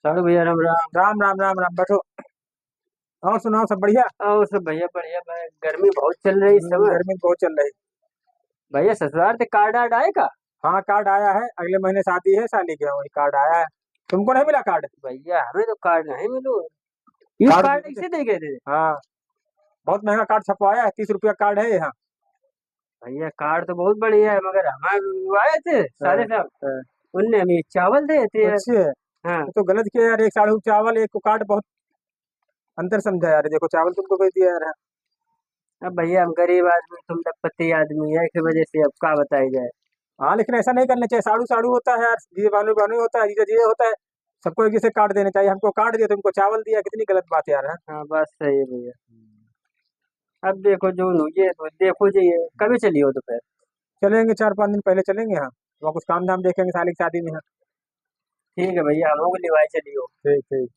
साड़ू भैया राम राम। राम राम राम राम। बैठो। और सुनाओ, सब बढ़िया। और सब भैया बढ़िया भाई, गर्मी बहुत चल रही इस समय। गर्मी तो बहुत चल रही। भैया ससुराल से कार्ड आर्ड आए का? हाँ, कार्ड आया है। अगले महीने शादी है साली के, वही कार्ड आया है। तुमको नहीं मिला कार्ड? भैया हमें तो कार्ड नहीं मिलो। ये कार्ड कार्ड दे दे। ऐसे दे गए थे? हाँ, बहुत महंगा कार्ड छपवाया है, 30 रुपया कार्ड है यहाँ। भैया कार्ड तो बहुत बढ़िया है, मगर हमारे वो आए थे हाँ, सारे साहब, हाँ। उनने हमें चावल दिए थे यार। अच्छे है। हाँ। ये तो गलत किया यार, एक साढ़ू चावल एक को कार्ड, बहुत अंतर समझा यार। देखो चावल तुमको भेज दिया यार। अब भैया हम गरीब आदमी, तुम लखपति आदमी है, इस वजह से अब क्या बताई जाए। हाँ, लेकिन ऐसा नहीं करना चाहिए। साढ़ू साढ़ू होता है यार, जीजे बानू बानू होता है, जीजा जीजा होता है। सबको एक जैसे कार्ड देने चाहिए। हमको कार्ड दिया, तुमको चावल दिया, कितनी गलत बात है यार। हाँ? हाँ बात सही है भैया। अब देखो जो ये तो देखो जी, ये कभी चली हो दोपहर? चलेंगे, 4-5 दिन पहले चलेंगे। हाँ, वहाँ कुछ काम धाम देखेंगे साली की शादी में। हाँ। ठीक है भैया, हम लोग लिवाई चलियो। ठीक ठीक।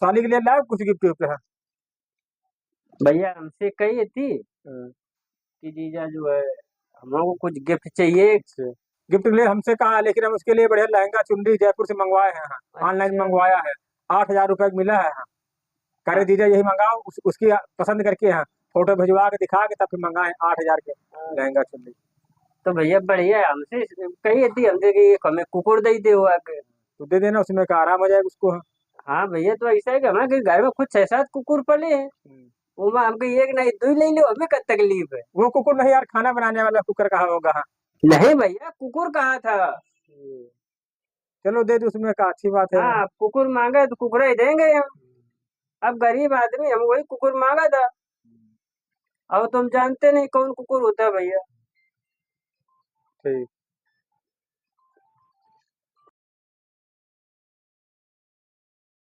साली के लिए लाओ कुछ गिफ्ट विफ्ट। हाँ। भैया हमसे कही थी हाँ, कि जीजा जो है, हम लोगों को कुछ गिफ्ट चाहिए। अच्छा। गिफ्ट के लिए हमसे कहा, लेकिन हम उसके लिए बढ़िया लहंगा चुनरी जयपुर से मंगवाए हैं। हाँ, ऑनलाइन अच्छा। मंगवाया है। 8,000 रुपये का मिला है। हाँ। कह रहे दीजिए यही मंगाओ, उसकी पसंद करके। हाँ, फोटो भिजवा के दिखा के तब फिर मंगाए 8,000 के हाँ, लहंगा चुनरी। तो भैया बढ़िया है, हमसे कही थी हमसे कि ये हमें कुकुर दे दे हो आके। तो दे देना, उसमें का आराम हो जाएगा उसको। हाँ। हाँ भैया, तो ऐसा है कि हमारे घर में खुद 6-7 कुकुर पले हैं। हम्म। वो में हमको एक नहीं दो ही ले लो, हमें क्या तकलीफ है। वो कुकुर नहीं यार, खाना बनाने वाला कुकर कहाँ होगा। हाँ। नहीं भैया, कुकुर कहाँ था। हम्म। चलो दे दो, उसमें का अच्छी बात है। हाँ, कुकुर मांगा तो कुकुर ही देंगे हम। अब गरीब आदमी, हम वही कुकुर मांगा था। अब तुम जानते नहीं कौन कुकुर होता है भैया। ठीक।